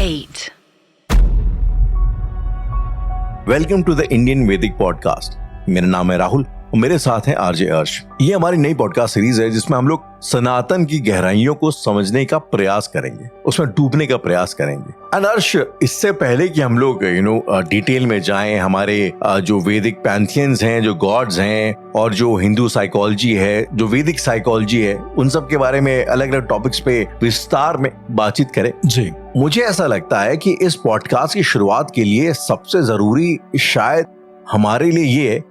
8. Welcome to the Indian वैदिक podcast. मेरा नाम है राहुल और मेरे साथ है आरजे अर्श। ये हमारी नई पॉडकास्ट सीरीज है जिसमें हम लोग सनातन की गहराइयों को समझने का प्रयास करेंगे, उसमें डूबने का प्रयास करेंगे। एंड अर्श, इससे पहले कि हम लोग डिटेल में जाएं, हमारे जो वैदिक पैंथियंस हैं, जो गॉड्स हैं और जो हिंदू साइकोलॉजी है, जो वैदिक साइकोलॉजी है, उन सब के बारे में अलग अलग टॉपिक्स पे विस्तार में बातचीत करें जी, मुझे ऐसा लगता है कि इस पॉडकास्ट की शुरुआत के लिए सबसे जरूरी शायद हमारे लिए ये है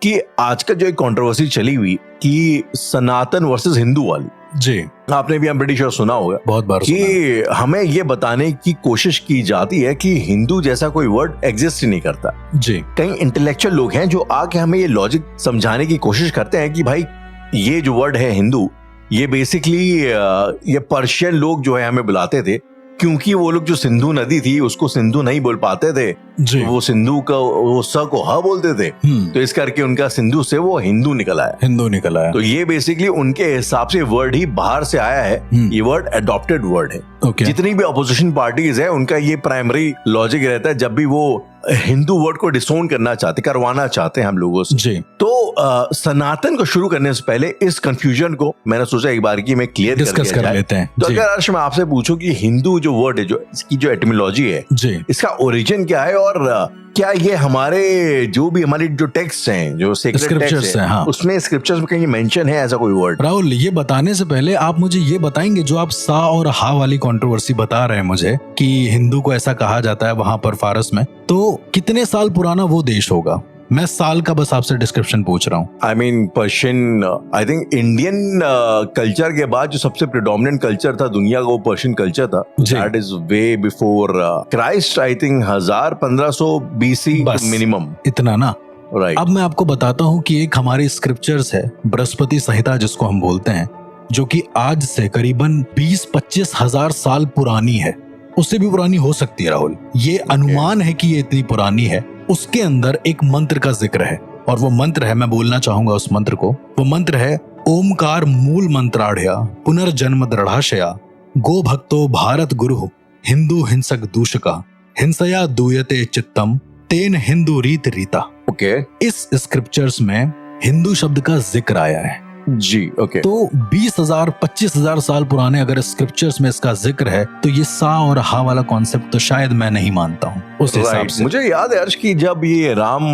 कि आज का जो एक कंट्रोवर्सी चली हुई कि सनातन वर्सेस हिंदू वाली, जी आपने भी ब्रिटिश और सुना होगा बहुत बार कि हमें ये बताने की कोशिश की जाती है कि हिंदू जैसा कोई वर्ड एग्जिस्ट ही नहीं करता। जी कई इंटेलेक्चुअल लोग हैं जो आके हमें ये लॉजिक समझाने की कोशिश करते हैं कि भाई ये जो वर्ड है हिंदू, ये बेसिकली ये पर्शियन लोग जो है हमें बुलाते थे क्योंकि वो लोग जो सिंधु नदी थी उसको सिंधु नहीं बोल पाते थे, तो वो सिंधु का वो स को ह बोलते थे, तो इस करके उनका सिंधु से वो हिंदू निकल आया। तो ये बेसिकली उनके हिसाब से वर्ड ही बाहर से आया है, ये वर्ड अडॉप्टेड वर्ड है। जितनी भी अपोजिशन पार्टीज है उनका ये प्राइमरी लॉजिक रहता है जब भी वो हिंदू वर्ड को डिसोन करवाना चाहते हैं हम लोगों से। जी तो सनातन को शुरू करने से पहले इस कंफ्यूजन को मैंने सोचा एक बार की मैं क्लियर डिस्कस कर लेते हैं। तो अगर अर्श मैं आपसे पूछूं कि हिंदू जो वर्ड है, जो इसकी जो एटिमोलॉजी है, जी इसका ओरिजिन क्या है और क्या ये हमारे जो भी हमारी जो टेक्स्ट हैं, जो सेक्रेड टेक्स्ट हैं, हाँ, उसमें स्क्रिप्चर्स में कहीं मेंशन है ऐसा कोई वर्ड? राहुल, ये बताने से पहले आप मुझे ये बताएंगे, जो आप सा और हा वाली कंट्रोवर्सी बता रहे हैं मुझे कि हिंदू को ऐसा कहा जाता है वहां पर फारस में, तो कितने साल पुराना वो देश होगा? मैं साल का बस आपसे डिस्क्रिप्शन पूछ रहा हूँ। I mean Persian, I think Indian culture के बाद जो सबसे प्रिडोमिनेंट कल्चर था दुनिया का वो पर्शियन कल्चर था। That is way before Christ. I think 1500 BC minimum, इतना ना, राइट। अब मैं आपको बताता हूँ कि एक हमारी स्क्रिप्चर्स है बृहस्पति संहिता जिसको हम बोलते हैं, जो कि आज से करीबन 20-25 हजार साल पुरानी है, उससे भी पुरानी हो सकती है राहुल, ये अनुमान है कि ये इतनी पुरानी है। उसके अंदर एक मंत्र का जिक्र है और वो मंत्र है, मैं बोलना चाहूंगा उस मंत्र को, वो मंत्र है ओमकार मूल मंत्राढ़या पुनर्जन्म दृढ़ाशया गो भक्तो भारत गुरु हिंदू हिंसक दूषका हिंसया दूयते चित्तम तेन हिंदू रीत रीता। ओके, इस स्क्रिप्चर्स में हिंदू शब्द का जिक्र आया है जी। ओके, तो 20,000-25,000 साल पुराने अगर स्क्रिप्चर्स में इसका जिक्र है तो ये सा और हा वाला कॉन्सेप्ट तो शायद मैं नहीं मानता हूँ उस हिसाब से। मुझे याद है अर्श की जब ये राम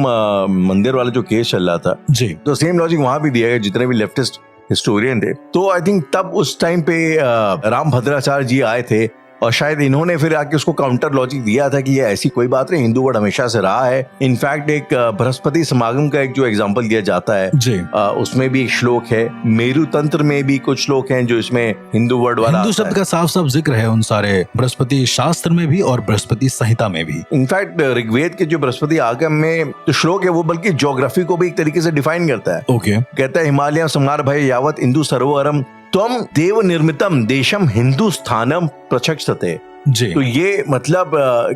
मंदिर वाला जो केस चल रहा था, जी, तो सेम लॉजिक वहां भी दिया गया, जितने भी लेफ्टिस्ट हिस्टोरियन थे, तो आई थिंक तब उस टाइम पे राम भद्राचार्य जी आए थे और शायद इन्होंने फिर आके उसको काउंटर लॉजिक दिया था कि ये ऐसी कोई बात नहीं, हिंदू वर्ड हमेशा से रहा है। इनफैक्ट एक बृहस्पति समागम का एक जो एग्जांपल दिया जाता है जी, उसमें भी एक श्लोक है, मेरु तंत्र में भी कुछ श्लोक हैं जो इसमें हिंदू वर्ड वाला हिंदू शब्द का साफ साफ जिक्र है उन सारे बृहस्पति शास्त्र में भी और बृहस्पति संहिता में भी। इनफैक्ट ऋग्वेद के जो बृहस्पति आगम में जो श्लोक है वो बल्कि ज्योग्राफी को भी एक तरीके से डिफाइन करता है। ओके, कहता है हिमालय समार भय यावत इंदु सरोवरम त्वम देव निर्मितम देशम हिंदुस्थानम प्रचक्षते। जी, तो ये मतलब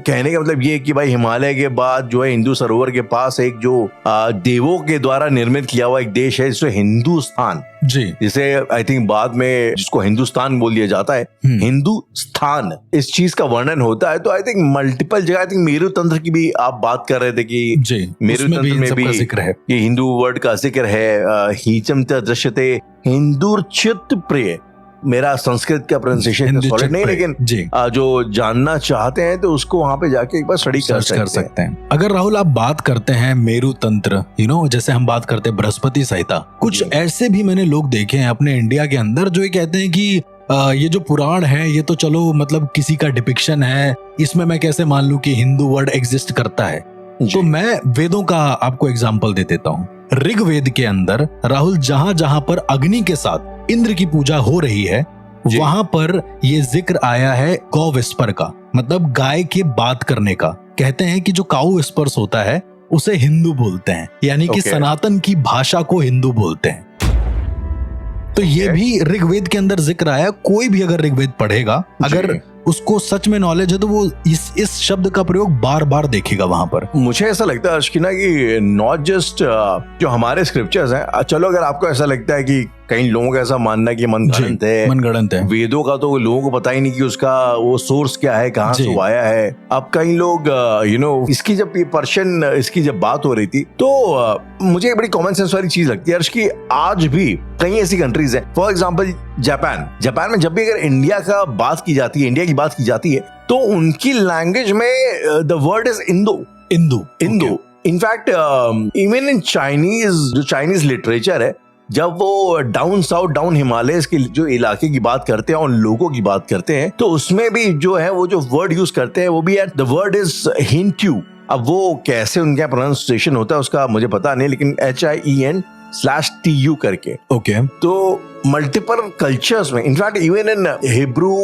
कहने का मतलब ये कि भाई हिमालय के बाद जो है हिंदू सरोवर के पास एक जो देवों के द्वारा निर्मित किया हुआ एक देश है जिसे हिंदुस्तान, जी, जिसे आई थिंक बाद में जिसको हिंदुस्तान बोल दिया जाता है, हिंदुस्तान, इस चीज का वर्णन होता है। तो आई थिंक मल्टीपल जगह, आई थिंक मेरु तंत्र की भी आप बात कर रहे थे कि मेरु तंत्र में भी जिक्र है, ये हिंदू वर्ड का जिक्र है। हीचम दृश्यते हिंदुर्चित प्रिय, मेरा संस्कृत का प्रोनाउंसिएशन सॉलिड नहीं, लेकिन जो जानना चाहते हैं तो उसको वहां पे जाके एक बार स्टडी कर सकते हैं। अगर राहुल आप बात करते हैं मेरु तंत्र, जैसे हम बात करते हैं बृहस्पति संहिता, कुछ ऐसे भी मैंने लोग देखे हैं अपने इंडिया के अंदर जो ये कहते हैं कि ये जो पुराण है ये तो चलो मतलब किसी का डिपिक्शन है, इसमें मैं कैसे मान लूं कि हिंदू वर्ड एग्जिस्ट करता है। तो मैं वेदों का आपको एग्जाम्पल दे देता हूँ। ऋग्वेद के अंदर राहुल जहां जहां पर अग्नि के साथ इंद्र की पूजा हो रही है वहां पर ये जिक्र आया है गौ विस्पर का, मतलब गाय के बात करने का। कहते हैं कि जो काऊ विस्पर्स होता है उसे हिंदू बोलते हैं, यानी कि सनातन की भाषा को हिंदू बोलते हैं। तो ये भी ऋग्वेद के अंदर जिक्र आया। कोई भी अगर ऋग्वेद पढ़ेगा, अगर उसको सच में नॉलेज है तो वो इस शब्द का प्रयोग बार बार देखेगा वहां पर। मुझे ऐसा लगता है अश्किना कि नॉट जस्ट जो हमारे स्क्रिप्चर्स हैं, चलो अगर आपको ऐसा लगता है कि कई लोगों का ऐसा मानना है कि मनगढ़ंत है, मनगढ़ंत है। वेदों का तो लोगों को पता ही नहीं कि उसका वो सोर्स क्या है, कहाँ से वो आया है। अब कई लोग इसकी जब पर्शियन इसकी जब बात हो रही थी तो मुझे एक बड़ी कॉमन सेंस वाली चीज लगती है अर्श की आज भी कई ऐसी कंट्रीज हैं, फॉर एग्जांपल जापान में जब भी अगर इंडिया की बात की जाती है तो उनकी लैंग्वेज में द वर्ड इज इंदो। In fact even in Chinese literature है, जब वो डाउन साउथ डाउन हिमालयस के जो इलाके की बात करते हैं और लोगों की बात करते हैं तो उसमें भी जो है वो जो वर्ड यूज करते हैं वो भी द वर्ड इज हिंट्यू। अब वो कैसे उनका प्रोनाउंसिएशन होता है उसका मुझे पता नहीं, लेकिन HIEN/TU करके। ओके। तो मल्टीपल कल्चर्स में, in fact even in Hebrew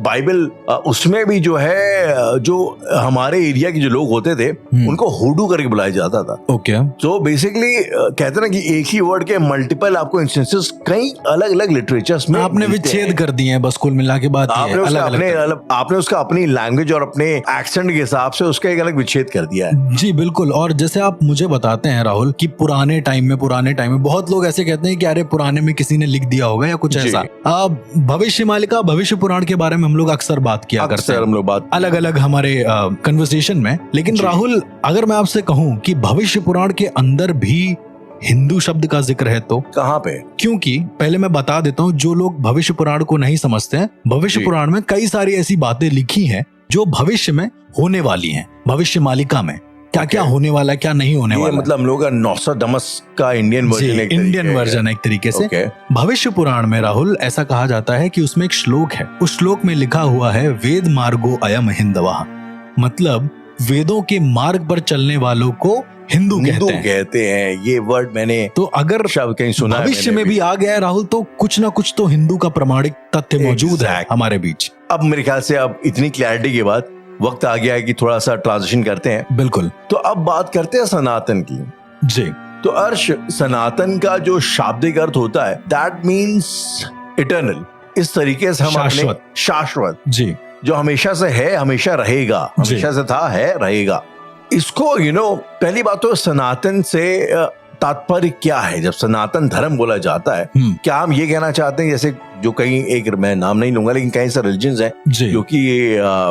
Bible उसमें भी जो है जो हमारे एरिया के जो लोग होते थे उनको हुडू करके बुलाया जाता था। ओके। तो बेसिकली कहते ना कि एक ही वर्ड के मल्टीपल आपको इंस्टेंसेस कई अलग अलग लिटरेचर्स में आपने विच्छेद कर दिए हैं, बस कुल मिला के बात आपने उसका अपनी लैंग्वेज और अपने एक्सेंट के हिसाब से उसका एक अलग विच्छेद कर दिया है। जी बिल्कुल। और जैसे आप मुझे बताते हैं राहुल कि पुराने टाइम में बहुत लोग ऐसे कहते हैं कि अरे पुराने में किसी ने लिख दिया होगा या कुछ ऐसा। भविष्यमालिका, भविष्य पुराण के बारे में हम लोग अक्सर बात किया करते हैं, हम लोग बात अलग अलग हमारे कन्वर्सेशन में। लेकिन राहुल, अगर मैं आपसे कहूं कि भविष्य पुराण के अंदर भी हिंदू शब्द का जिक्र है तो कहाँ पे? क्योंकि पहले मैं बता देता हूँ, जो लोग भविष्य पुराण को नहीं समझते हैं, भविष्य पुराण में कई सारी ऐसी बातें लिखी हैं जो भविष्य में होने वाली हैं। भविष्य मालिका में क्या क्या होने वाला है, क्या नहीं होने वाला, मतलब हम लोग का नोस्ट्राडामस का इंडियन वर्जन है एक तरीके से। भविष्य पुराण में राहुल ऐसा कहा जाता है कि उसमें एक श्लोक है, उस श्लोक में लिखा हुआ है वेद मार्गो अयम हिंदवा, मतलब वेदों के मार्ग पर चलने वालों को हिंदू कहते हैं। ये वर्ड मैंने तो अगर कहीं सुना, भविष्य में भी आ गया है राहुल, तो कुछ ना कुछ तो हिंदू का प्रमाणिक तथ्य मौजूद है हमारे बीच। अब मेरे ख्याल से अब इतनी क्लैरिटी के बाद वक्त आ गया है कि थोड़ा सा ट्रांजिशन करते हैं। बिल्कुल। तो अब बात करते हैं सनातन की। जी। तो अर्श, सनातन का जो शाब्दिक अर्थ होता है दैट मीन्स इटर्नल। इस तरीके से हम शाश्वत जी, जो हमेशा से है, हमेशा रहेगा, हमेशा से था, है, रहेगा। इसको पहली बात तो सनातन से तात्पर्य क्या है? जब सनातन धर्म बोला जाता है, क्या हम ये कहना चाहते हैं जैसे जो कई मैं नाम नहीं लूंगा लेकिन कई सारे रिलीजन्स हैं जो कि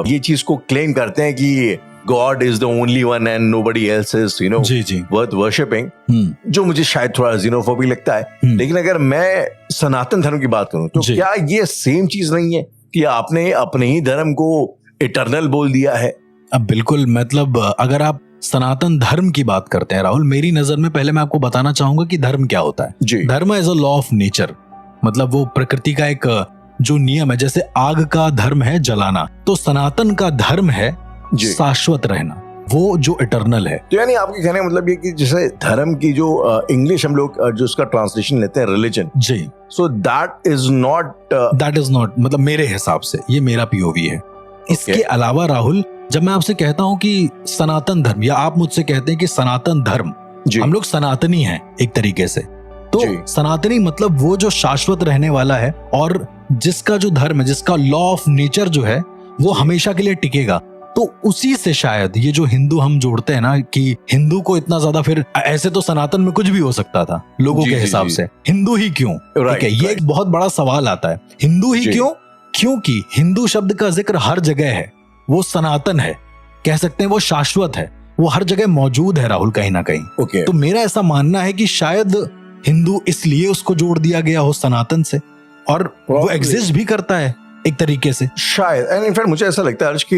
ये चीज को क्लेम करते हैं कि God is the only one and nobody else is worth worshipping, जो मुझे शायद थोड़ा xenophobic लगता है। लेकिन अगर मैं सनातन धर्म की बात करूं तो क्या ये सेम चीज नहीं है कि आपने अपने ही धर्म को इटर्नल बोल दिया है? अब बिल्कुल, मतलब अगर आप सनातन धर्म की बात करते हैं राहुल, मेरी नजर में पहले मैं आपको बताना चाहूंगा कि धर्म क्या होता है। Dharma as a law of nature, मतलब वो प्रकृति का एक जो नियम है। जैसे आग का धर्म है जलाना, तो सनातन का धर्म है शाश्वत रहना, वो जो इटर्नल है। तो यानी आपके कहने का मतलब ये कि जैसे धर्म की जो इंग्लिश हम लोग जो उसका ट्रांसलेशन लेते हैं रिलीजन, जी, सो दैट इज नॉट मतलब मेरे हिसाब से ये मेरा पीओवी है। इसके अलावा राहुल, जब मैं आपसे कहता हूँ कि सनातन धर्म, या आप मुझसे कहते हैं कि सनातन धर्म, हम लोग सनातनी हैं एक तरीके से, तो सनातनी मतलब वो जो शाश्वत रहने वाला है और जिसका जो धर्म है, जिसका लॉ ऑफ नेचर जो है वो हमेशा के लिए टिकेगा। तो उसी से शायद ये जो हिंदू हम जोड़ते हैं ना, कि हिंदू को इतना ज्यादा, फिर ऐसे तो सनातन में कुछ भी हो सकता था लोगों के हिसाब से, हिंदू ही क्यों? ठीक है, ये एक बहुत बड़ा सवाल आता है, हिंदू ही क्यों? क्योंकि हिंदू शब्द का जिक्र हर जगह है, वो सनातन है, कह सकते हैं वो शाश्वत है, वो हर जगह मौजूद है राहुल, कहीं ना कहीं। तो मेरा ऐसा मानना है कि शायद हिंदू इसलिए उसको जोड़ दिया गया हो सनातन से, और वो एग्जिस्ट भी करता है एक तरीके से शायद। एंड इनफैक्ट मुझे ऐसा लगता है कि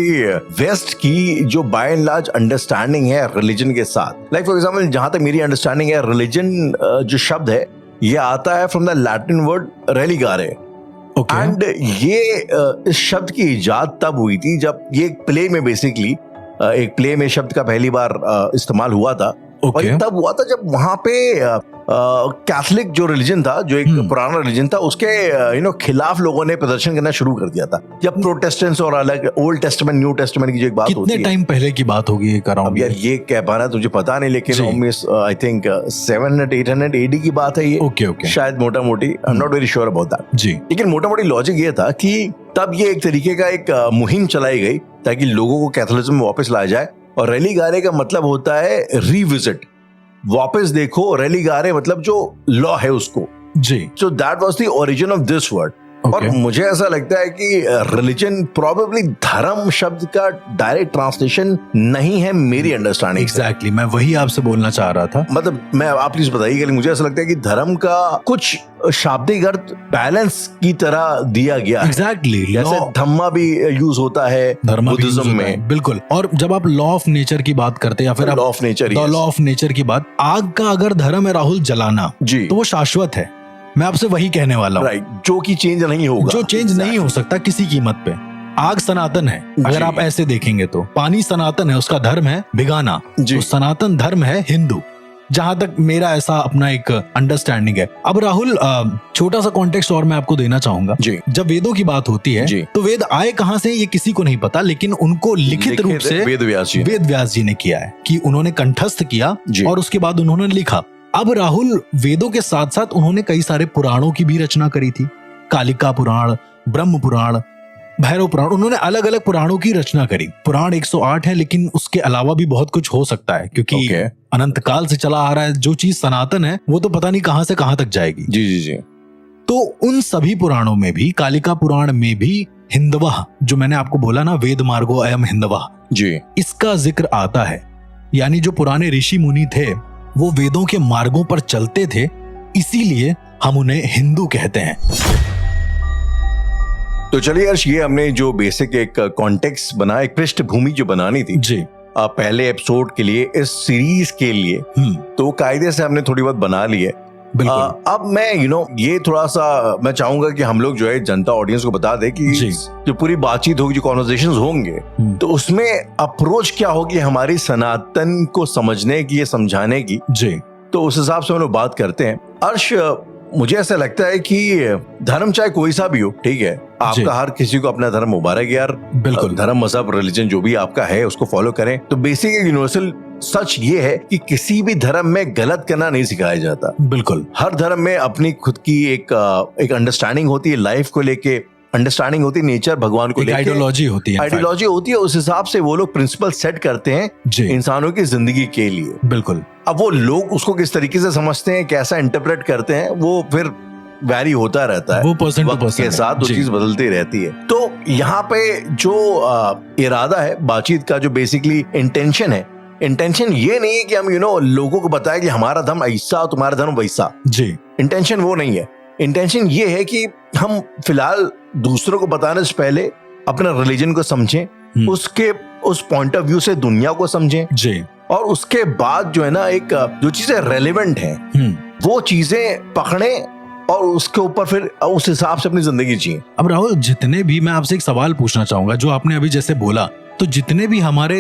वेस्ट की जो बाय एंड लार्ज अंडरस्टैंडिंग है रिलीजन के साथ, लाइक फॉर एग्जांपल जहां तक मेरी अंडरस्टैंडिंग है, रिलीजन जो शब्द है ये आता है from the Latin word religare. And ये इस शब्द की इजाद तब हुई थी जब ये एक प्ले में बेसिकली एक प्ले में शब्द का पहली बार इस्तेमाल हुआ था। और तब हुआ था जब वहां पे कैथोलिक जो रिलीजन था, जो एक पुराना रिलीजन था, उसके खिलाफ लोगों ने प्रदर्शन करना शुरू कर दिया था। जब प्रोटेस्टेंट्स और अलग ओल्ड टेस्टामेंट न्यू टेस्टामेंट की जो एक बात होती है, कितने टाइम पहले की बात होगी अब यार ये कह पाना तुझे पता नहीं, लेकिन आई थिंक 700-800 AD की बात है ये। ओके शायद मोटा मोटी, I am not very sure about that जी। लेकिन मोटा मोटी लॉजिक ये था कि तब ये एक तरीके का एक मुहिम चलाई गई ताकि लोगों को कैथोलिज्म में वापस लाया जाए। और रेलिगारे का मतलब होता है रिविजिट, वापस देखो। रेलिगारे मतलब जो लॉ है उसको, जी। So that was the origin of this word. और मुझे ऐसा लगता है कि रिलीजन प्रोबेबली धर्म शब्द का डायरेक्ट ट्रांसलेशन नहीं है मेरी अंडरस्टैंडिंग। एग्जैक्टली, मैं वही आपसे बोलना चाह रहा था। मतलब मैं आप प्लीज बताइए, मुझे ऐसा लगता है कि धर्म का कुछ शाब्दिक अर्थ बैलेंस की तरह दिया गया है। एग्जैक्टली, जैसे धम्मा भी यूज होता है बुद्धिज्म में। बिल्कुल। और जब आप लॉ ऑफ नेचर की बात करते हैं या फिर law of nature, law of nature की बात, आग का अगर धर्म है राहुल जलाना जी, तो वो शाश्वत है। मैं आपसे वही कहने वाला हूँ, राइट, जो कि चेंज नहीं होगा, जो चेंज नहीं हो सकता किसी कीमत पे। आग सनातन है, अगर आप ऐसे देखेंगे तो। पानी सनातन है, उसका धर्म है भिगाना, तो सनातन धर्म है हिंदू, जहां तक मेरा ऐसा अपना एक अंडरस्टैंडिंग है। अब राहुल, छोटा सा कॉन्टेक्स्ट और मैं आपको देना चाहूंगा। जब वेदों की बात होती है तो वेद आए कहां से ये किसी को नहीं पता, लेकिन उनको लिखित रूप से वेद व्यास जी ने किया है कि उन्होंने कंठस्थ किया और उसके बाद उन्होंने लिखा। अब राहुल, वेदों के साथ साथ उन्होंने कई सारे पुराणों की भी रचना करी थी। कालिका पुराण, ब्रह्म पुराण, भैरव पुराण, उन्होंने अलग अलग पुराणों की रचना करी। पुराण 108 है, लेकिन उसके अलावा भी बहुत कुछ हो सकता है, क्योंकि अनंत काल से चला आ रहा है। जो चीज सनातन है वो तो पता नहीं कहां से कहां तक जाएगी। जी जी जी। तो उन सभी पुराणों में भी, कालिका पुराण में भी हिंदवा, जो मैंने आपको बोला ना, वेद मार्गो अयम हिंदवा जी, इसका जिक्र आता है। यानी जो पुराने ऋषि मुनि थे वो वेदों के मार्गों पर चलते थे, इसीलिए हम उन्हें हिंदू कहते हैं। तो चलिए हर्ष, ये हमने जो बेसिक एक कॉन्टेक्स्ट बना, एक पृष्ठभूमि जो बनानी थी जी पहले एपिसोड के लिए, इस सीरीज के लिए, तो कायदे से हमने थोड़ी बहुत बना ली है। अब मैं ये थोड़ा सा मैं चाहूंगा कि हम लोग जो है जनता ऑडियंस को बता दे कि जो पूरी बातचीत होगी, जो कॉन्वर्सेशंस होंगे, तो उसमें अप्रोच क्या होगी हमारी सनातन को समझने की, ये समझाने की जी। तो उस हिसाब से हम लोग बात करते हैं। अर्श, मुझे ऐसा लगता है कि धर्म चाहे कोई सा भी हो, ठीक है, आपका हर किसी को अपना धर्म मुबारक यार। बिल्कुल, धर्म, मजहब, रिलीजन जो भी आपका है उसको फॉलो करें। तो बेसिक यूनिवर्सल सच ये है कि किसी भी धर्म में गलत करना नहीं सिखाया जाता। बिल्कुल, हर धर्म में अपनी खुद की एक अंडरस्टैंडिंग होती है, लाइफ को लेके अंडरस्टैंडिंग होती है, नेचर, भगवान को लेके आइडियोलॉजी होती है। उस हिसाब से वो लोग प्रिंसिपल सेट करते हैं इंसानों की जिंदगी के लिए। बिल्कुल, अब वो लोग उसको किस तरीके से समझते हैं, कैसा इंटरप्रेट करते हैं, वो फिर वैरी होता रहता है, वो वक्त के साथ वो चीज बदलती रहती है। तो यहाँ पे जो इरादा है बातचीत का, जो बेसिकली इंटेंशन है, इंटेंशन ये नहीं है कि हम लोगों को बताएं कि हमारा धर्म ऐसा, तुम्हारा धर्म वैसा जी। इंटेंशन वो नहीं है। इंटेंशन ये है कि हम फिलहाल दूसरों को बताने से पहले अपना रिलीजन को समझें, उसके उस पॉइंट ऑफ व्यू से दुनिया को समझें जी, और उसके बाद जो है ना, एक जो चीजें रेलेवेंट हैं वो चीजें पकड़े और उसके ऊपर फिर उस हिसाब से अपनी जिंदगी जिए। अब राहुल, जितने भी, मैं आपसे एक सवाल पूछना चाहूंगा, जो आपने अभी जैसे बोला, तो जितने भी हमारे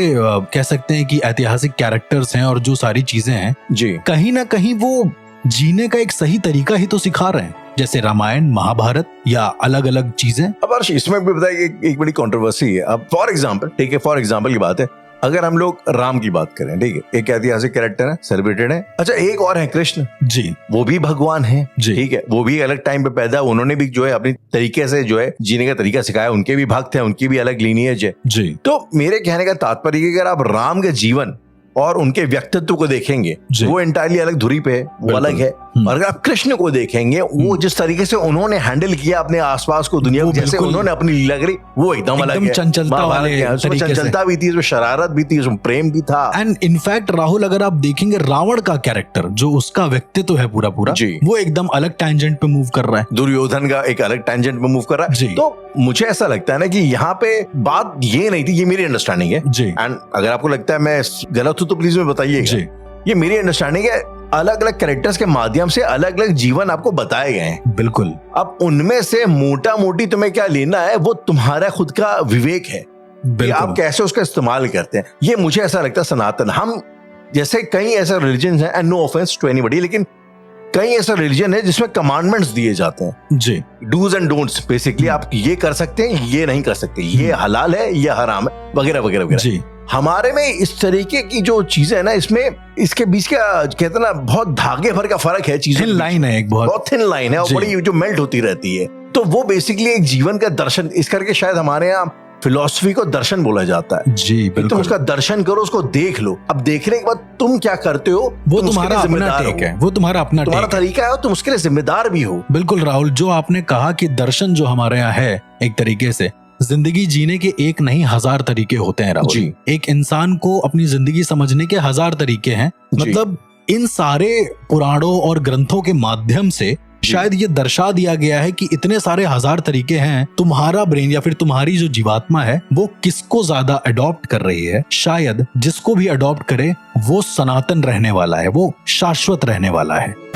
कह सकते हैं कि ऐतिहासिक कैरेक्टर्स हैं और जो सारी चीजें हैं जी, कहीं ना कहीं वो जीने का एक सही तरीका ही तो सिखा रहे हैं, जैसे रामायण, महाभारत या अलग अलग चीजें। अब अर्श, इसमें भी बताइए एक बड़ी कंट्रोवर्सी है। अब फॉर एग्जांपल, ठीक है, फॉर एग्जांपल की बात है, अगर हम लोग राम की बात करें, ठीक है, एक ऐतिहासिक कैरेक्टर है, सेलिब्रेटेड है। अच्छा, एक और है कृष्ण जी, वो भी भगवान है, ठीक है, वो भी अलग टाइम पे पैदा, उन्होंने भी जो है अपनी तरीके से जो है जीने का तरीका सिखाया, उनके भी भक्त हैं, उनकी भी अलग लीनियज है जी। तो मेरे कहने का तात्पर्य, अगर आप राम के जीवन और उनके व्यक्तित्व को देखेंगे, वो एंटायरली अलग धुरी पे है, वो अलग है। और अगर आप कृष्ण को देखेंगे, वो जिस तरीके से उन्होंने हैंडल किया अपने आसपास को, दुनिया को, जैसे उन्होंने अपनी लीला करी, वो एकदम अलग है। चंचलता भी थी, उसमें शरारत भी थी, उसमें प्रेम भी था। एंड इनफैक्ट राहुल, अगर आप देखेंगे रावण का कैरेक्टर, जो उसका व्यक्तित्व है पूरा पूरा जी, वो एकदम अलग टैंजेंट पे मूव कर रहा है। दुर्योधन का एक अलग टैंजेंट पे मूव कर रहा है जी। तो मुझे ऐसा लगता है ना कि यहाँ पे बात ये नहीं थी, ये मेरी अंडरस्टैंडिंग है जी। एंड अगर आपको लगता है मैं गलत हूँ तो प्लीज मैं बताइएगा। ये मेरी अंडरस्टैंडिंग है। अलग अलग कैरेक्टर्स के माध्यम से अलग अलग जीवन आपको बताए गए हैं। बिल्कुल, अब उनमें से मोटा मोटी तुम्हें क्या लेना है, वो तुम्हारा खुद का विवेक है कि आप कैसे उसका इस्तेमाल करते हैं। ये मुझे ऐसा लगता है सनातन, हम जैसे कई ऐसे रिलीजन है, and no offence to anybody, लेकिन कई ऐसा रिलीजन है जिसमें कमांडमेंट्स दिए जाते हैं जी, डूज एंड डोंट्स। बेसिकली आप ये कर सकते हैं, ये नहीं कर सकते, ये हलाल है, ये हराम है, वगैरह वगैरह वगैरह जी। हमारे में इस तरीके की जो चीजें है ना, इसमें इसके बीच का कहते हैं ना, बहुत धागे भर का फर्क है, चीजें थिन लाइन है, एक बहुत थिन लाइन है, और बड़ी जो मेल्ट होती रहती है। तो वो बेसिकली एक जीवन का दर्शन, इस करके शायद हमारे यहाँ फिलॉसफी को दर्शन बोला जाता है। जी कि तुम बिल्कुल, उसका दर्शन करो, उसको देख लो। अब देखने के बाद तुम क्या करते हो वो तुम उसके तुम्हारा लिए अपना जिम्मेदार टेक हो। है, वो तुम्हारा अपना तुम्हारा टेक है। तरीका है, तुम उसके लिए जिम्मेदार भी हो। बिल्कुल राहुल, जो आपने कहा कि दर्शन जो हमारे यहाँ है, एक तरीके से जिंदगी जीने के एक नहीं 1000 तरीके होते हैं राहुल। जी। एक इंसान को अपनी जिंदगी समझने के 1000 तरीके हैं। जी। मतलब इन सारे पुराणों और ग्रंथों के माध्यम से शायद ये दर्शा दिया गया है कि इतने सारे 1000 तरीके हैं, तुम्हारा ब्रेन या फिर तुम्हारी जो जीवात्मा है वो किसको ज्यादा अडॉप्ट कर रही है। शायद जिसको भी अडॉप्ट करे वो सनातन रहने वाला है, वो शाश्वत रहने वाला है।